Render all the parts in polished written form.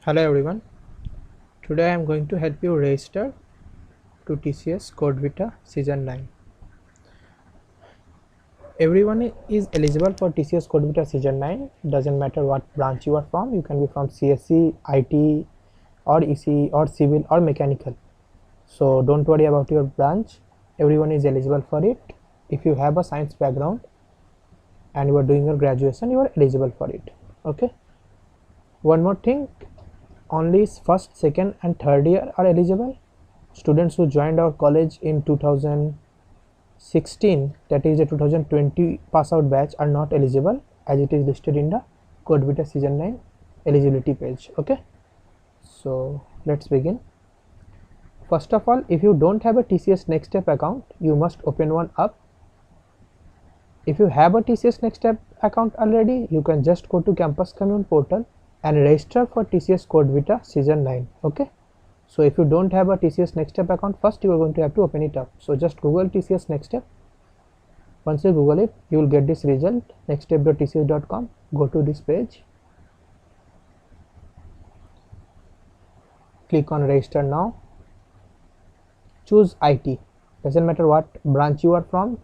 Hello everyone. Today I am going to help you register to TCS CodeVita Season 9. Everyone is eligible for TCS CodeVita Season 9. Doesn't matter what branch you are from. You can be from CSE, IT or ECE or civil or mechanical. So don't worry about your branch. Everyone is eligible for it. If you have a science background and you are doing your graduation, you are eligible for it. Okay. One more thing, only first, second and third year are eligible. Students who joined our college in 2016, that is the 2020 pass out batch, are not eligible as it is listed in the CodeVita Season 9 eligibility page. Okay, so let's begin. First of all, if you don't have a TCS Next Step account, you must open one up. If you have a TCS Next Step account already, you can just go to Campus Commune portal and register for TCS CodeVita Season 9. Okay, so if you don't have a TCS Next Step account, first you are going to have to open it up. So just Google TCS Next Step. Once you Google it, you will get this result, nextstep.tcs.com. Go to this page, click on register now, choose IT. Doesn't matter what branch you are from,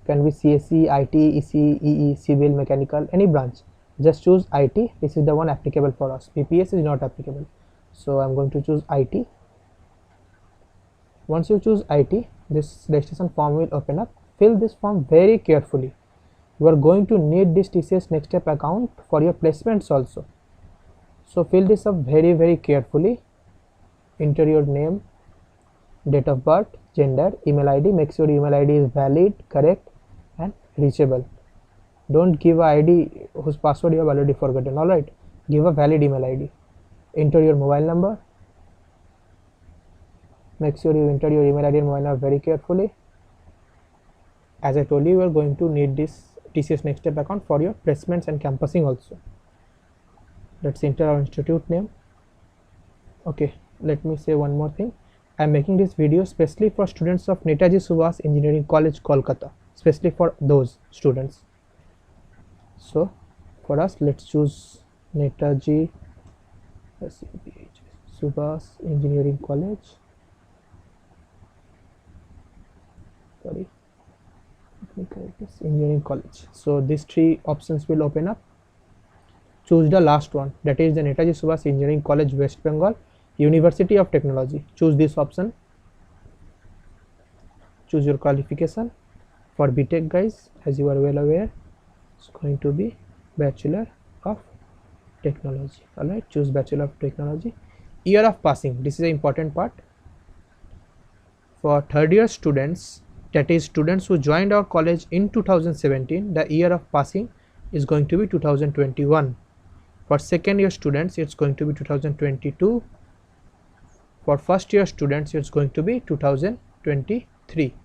can be CSE, IT, ECE, EE, civil, mechanical, any branch. Just choose IT. This is the one applicable for us. BPS is not applicable, so I'm going to choose IT. Once you choose IT, this registration form will open up. Fill this form very carefully. You are going to need this TCS Next Step account for your placements also. So fill this up very carefully. Enter your name, date of birth, gender, email ID. Make sure email ID is valid, correct and reachable. Don't give a ID whose password you have already forgotten. Alright, give a valid email ID. Enter your mobile number. Make sure you enter your email ID and mobile number very carefully. As I told you, you are going to need this TCS Next Step account for your placements and campusing also. Let's enter our institute name. Okay, let me say one more thing. I am making this video especially for students of Netaji Subhas Engineering College, Kolkata, especially for those students. So for us, let's choose Netaji Subhas Engineering College. Sorry, let me correct this, Engineering College. So these three options will open up. Choose the last one, that is the Netaji Subhas Engineering College, West Bengal, University of Technology. Choose this option. Choose your qualification. For BTech guys, as you are well aware, it's going to be Bachelor of Technology. Alright, choose Bachelor of Technology. Year of passing, this is the important part. For third year students, that is students who joined our college in 2017, the year of passing is going to be 2021. For second year students, it's going to be 2022. For first year students, it's going to be 2023.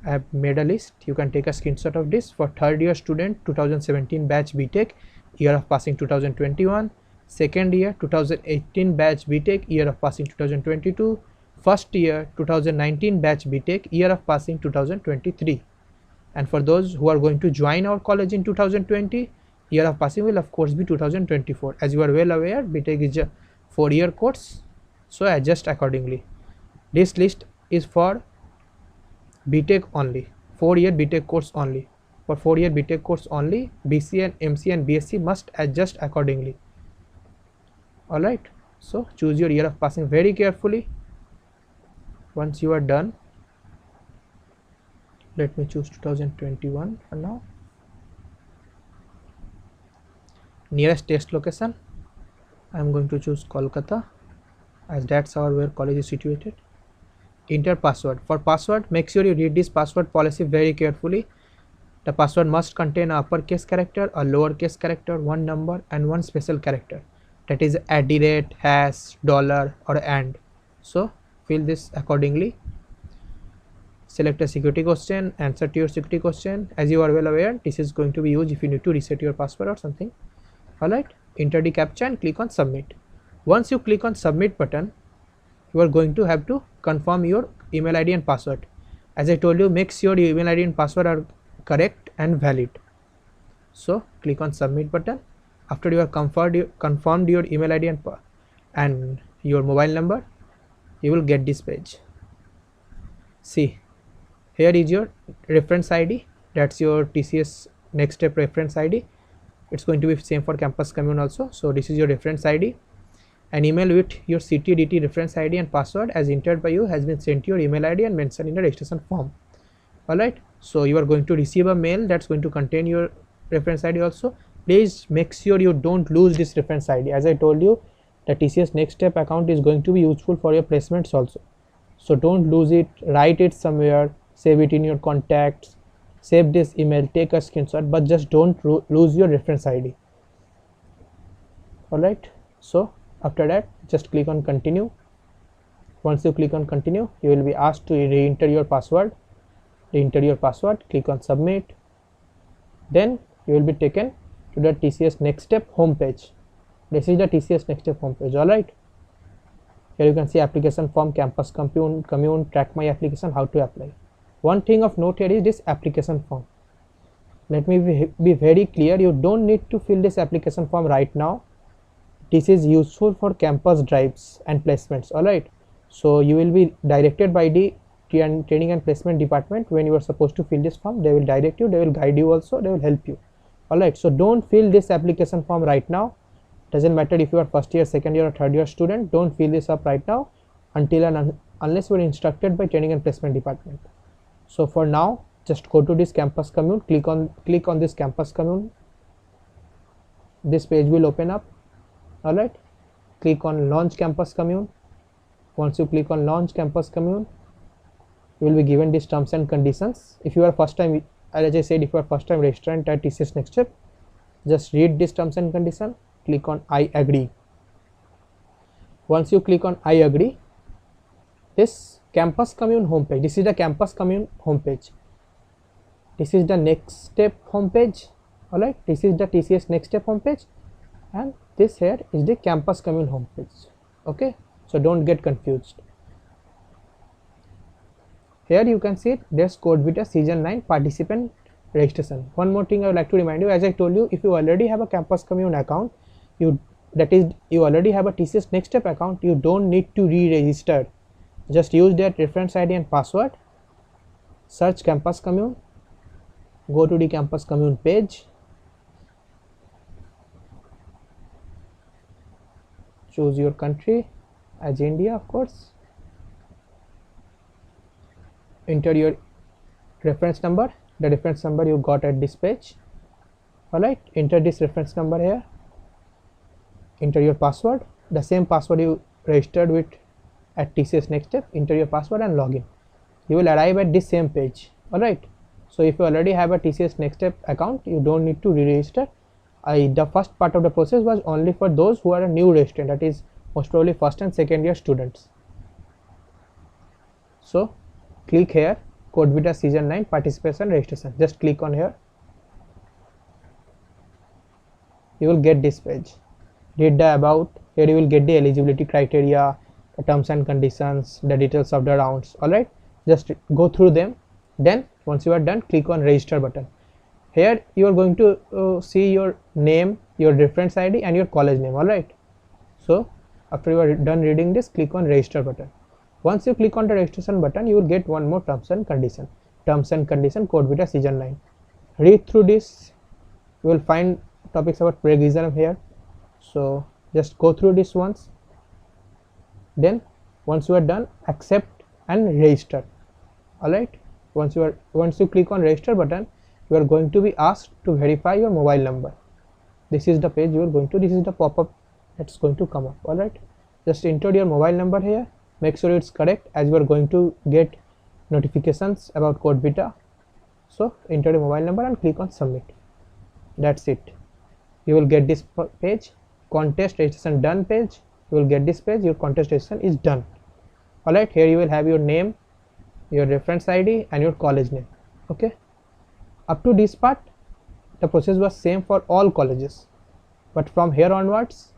I have made a list. You can take a screenshot of this. For third year student, 2017 batch BTech, year of passing 2021. Second year, 2018 batch BTech, year of passing 2022. First year, 2019 batch BTech, year of passing 2023. And for those who are going to join our college in 2020, year of passing will of course be 2024. As you are well aware, BTech is a 4-year course, so adjust accordingly. This list is for BTech only, 4-year BTech course only. For 4-year BTech course only, BC and MC and BSc must adjust accordingly. Alright, so choose your year of passing very carefully. Once you are done, let me choose 2021 for now. Nearest test location, I am going to choose Kolkata, as that's where college is situated. Enter password. For password, make sure you read this password policy very carefully. The password must contain a uppercase character, a lowercase character, one number and one special character, that is @ hash, dollar or and. So fill this accordingly. Select a security question, answer to your security question. As you are well aware, this is going to be used if you need to reset your password or something. Alright, enter the captcha and click on submit. Once you click on submit button, you are going to have to confirm your email ID and password. As I told you, make sure your email ID and password are correct and valid. So click on submit button. After you have confirmed your email ID and and your mobile number, you will get this page. See, here is your reference ID, that's your TCS next step reference ID. It's going to be same for campus commune also. So this is your reference ID. An email with your CTDT reference ID and password as entered by you has been sent to your email ID and mentioned in the registration form. Alright, so you are going to receive a mail that's going to contain your reference ID also. Please make sure you don't lose this reference ID. As I told you, the TCS next step account is going to be useful for your placements also. So don't lose it, write it somewhere, save it in your contacts, save this email, take a screenshot, but just don't lose your reference ID. Alright, so after that just click on continue. Once you click on continue, you will be asked to re-enter your password. Re-enter your password, click on submit. Then you will be taken to the TCS next step homepage. This is the TCS next step homepage. Alright, here you can see application form, campus commune, track my application, how to apply. One thing of note here is this application form. Let me be very clear, you don't need to fill this application form right now. This is useful for campus drives and placements. Alright, so you will be directed by the training and placement department when you are supposed to fill this form. They will direct you, they will guide you also, they will help you. Alright, so don't fill this application form right now. Doesn't matter if you are first year, second year or third year student, don't fill this up right now until and unless you are instructed by training and placement department. So for now, just go to this campus commune, click on this campus commune. This page will open up. Alright, click on launch campus commune. Once you click on launch campus commune, you will be given these terms and conditions. If you are first time, as I said, if you are first time registrant at TCS next step, just read this terms and condition, click on I agree. Once you click on I agree, this campus commune homepage, this is the campus commune homepage. This is the next step homepage. Alright, this is the TCS next step homepage, and this here is the campus commune homepage. Okay, so don't get confused. Here you can see there's CodeVita season 9 participant registration. One more thing I would like to remind you, as I told you, if you already have a campus commune account, you already have a TCS next step account, you don't need to re-register. Just use that reference ID and password, search campus commune, go to the campus commune page, choose your country as India, of course, enter your reference number, the reference number you got at this page. Alright, enter this reference number here, enter your password, the same password you registered with at TCS next step, enter your password and login. You will arrive at this same page. Alright, so if you already have a TCS next step account, you don't need to re-register. The first part of the process was only for those who are a new registrant, that is most probably first and second year students. So click here, CodeVita season 9 participation registration, just click on here. You will get this page. Read the about, here you will get the eligibility criteria, the terms and conditions, the details of the rounds. Alright, just go through them. Then once you are done, click on register button. Here you are going to see your name, your reference ID and your college name. Alright, so after you are done reading this, click on register button. Once you click on the registration button, you will get one more terms and condition CodeVita season 9. Read through this, you will find topics about pre-exam here, so just go through this once. Then once you are done, accept and register. Alright, once you click on register button, you are going to be asked to verify your mobile number. This is the page you are going to, this is the pop-up that's going to come up. Alright, just enter your mobile number here, make sure it's correct as you are going to get notifications about CodeVita. So enter your mobile number and click on submit. That's it. You will get this page, contest registration done page. You will get this page, your contest registration is done. Alright, here you will have your name, your reference ID and your college name. Okay, up to this part the process was same for all colleges, but from here onwards,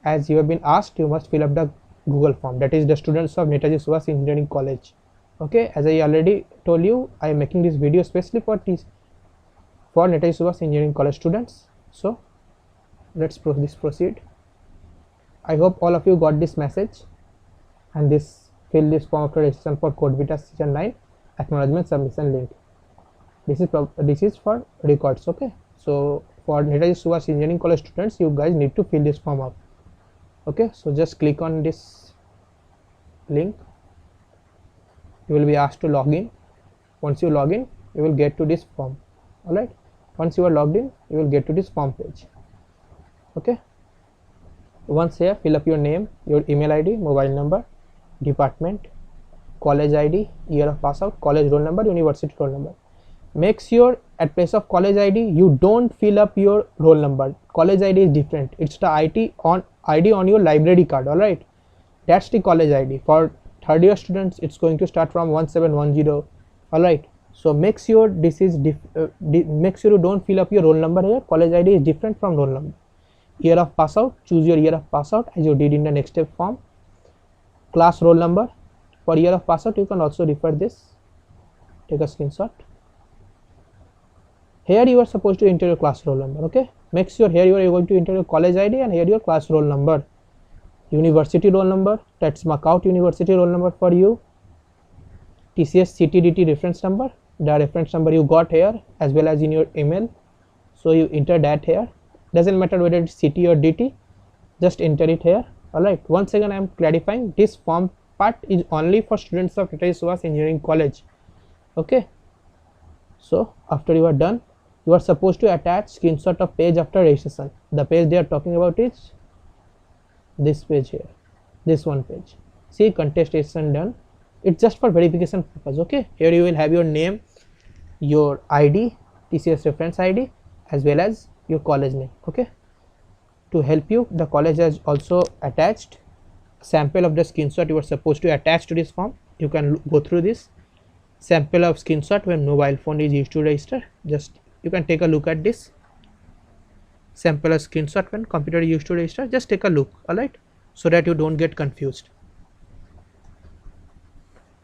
as you have been asked, you must fill up the Google form, that is the students of Netaji Subhash Engineering College. Okay, as I already told you, I am making this video especially for Netaji Subhash Engineering College students. So let's proceed. I hope all of you got this message, and fill this form after registration for Code Vita Season 9 acknowledgement submission link. This is for records. Okay, so for Netaji Subhash Engineering College students, you guys need to fill this form up. Okay, so just click on this link. You will be asked to log in. Once you log in, you will get to this form. All right, once you are logged in, you will get to this form page. Okay, once here, fill up your name, your email ID, mobile number, department, college ID, year of pass out, college roll number, university roll number. Make sure at place of college ID you don't fill up your roll number. College ID is different. It's the ID on your library card. All right, that's the college ID. For third year students, it's going to start from 1710. All right, so make sure this is make sure you don't fill up your roll number here. College ID is different from roll number. Year of pass out, choose your year of pass out as you did in the next step form. Class roll number. For year of pass out, you can also refer this. Take a screenshot. Here you are supposed to enter your class roll number. Okay, make sure here you are going to enter your college ID and here your class roll number. University roll number, that's McCout University roll number for you. TCS CTDT reference number, the reference number you got here as well as in your email. So you enter that here. Doesn't matter whether it's CT or DT, just enter it here. All right, once again I am clarifying, this form part is only for students of Netaji Subhash Engineering College. Okay, so after you are done, you are supposed to attach screenshot of page after registration. The page they are talking about is this page here, this one page. See, contest registration done. It's just for verification purpose. Okay, here you will have your name, your ID, TCS reference ID, as well as your college name. Okay, to help you, the college has also attached sample of the screenshot you are supposed to attach to this form. You can go through this sample of screenshot when mobile phone is used to register. Just you can take a look at this sample of screenshot when computer is used to register. Just take a look. All right, so that you don't get confused.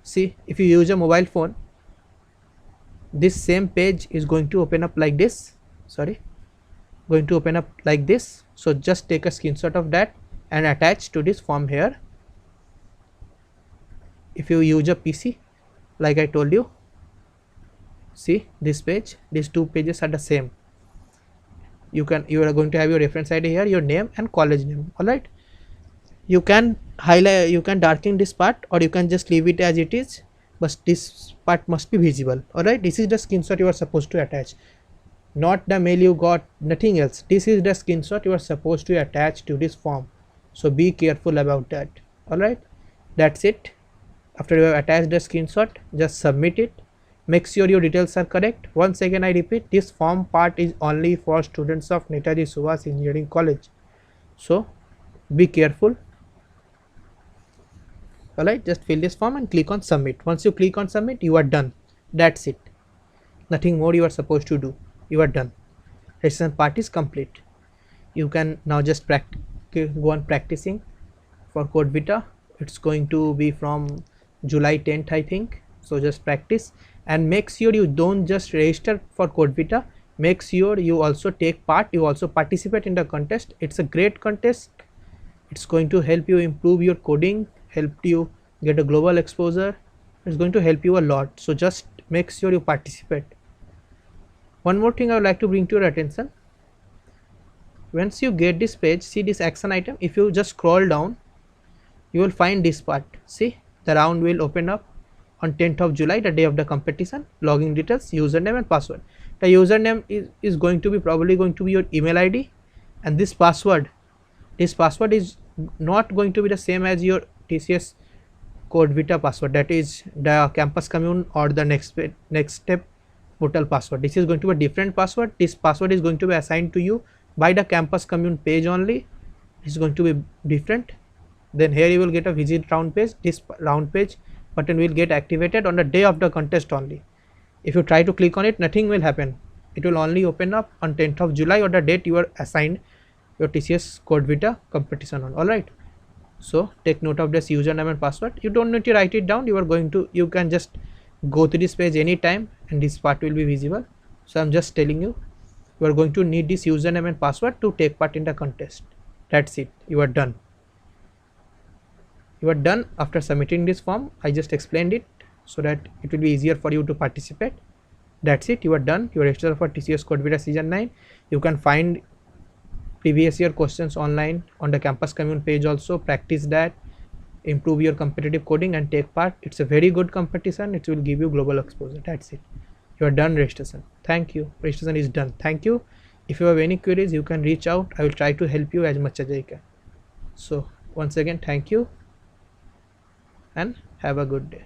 See, if you use a mobile phone, this same page is going to open up like this. Going to open up like this. So just take a screenshot of that and attach to this form here. If you use a PC, like I told you, see this page, these two pages are the same. You are going to have your reference ID here, your name and college name. All right, you can highlight, you can darken this part, or you can just leave it as it is, but this part must be visible. All right, this is the screenshot you are supposed to attach, not the mail you got, nothing else. This is the screenshot you are supposed to attach to this form, so be careful about that. All right, that's it. After you have attached the screenshot, just submit it. Make sure your details are correct. Once again I repeat, this form part is only for students of Netaji Subhash Engineering College, so be careful. Alright, just fill this form and click on submit. Once you click on submit, you are done. That's it. Nothing more you are supposed to do. You are done. Registration part is complete. You can now just go on practicing for Code Vita. It's going to be from July 10th, I think. So just practice and make sure you don't just register for Code Vita. Make sure you also take part, you also participate in the contest. It's a great contest. It's going to help you improve your coding, help you get a global exposure. It's going to help you a lot. So just make sure you participate. One more thing I would like to bring to your attention. Once you get this page, see this action item. If you just scroll down, you will find this part. See, the round will open up on 10th of July, the day of the competition. Login details, username and password. The username is going to be probably going to be your email ID, and this password is not going to be the same as your TCS Code Vita password, that is the campus commune or the next step portal password. This is going to be a different password. This password is going to be assigned to you by the campus commune page only. It's going to be different. Then here you will get a visit round page. This round page button will get activated on the day of the contest only. If you try to click on it, nothing will happen. It will only open up on 10th of July or the date you are assigned your TCS Code Vita competition on. Alright, so take note of this username and password. You don't need to write it down. You can just go to this page anytime and this part will be visible. So I'm just telling you, you are going to need this username and password to take part in the contest. That's it, you are done. You are done after submitting this form. I just explained it so that it will be easier for you to participate. That's it, you are done. You are registered for TCS CodeVita Season 9. You can find previous year questions online on the Campus Commune page also. Practice that, improve your competitive coding and take part. It's a very good competition. It will give you global exposure. That's it. You are done registration. Thank you. Registration is done. Thank you. If you have any queries, you can reach out. I will try to help you as much as I can. So once again, thank you and have a good day.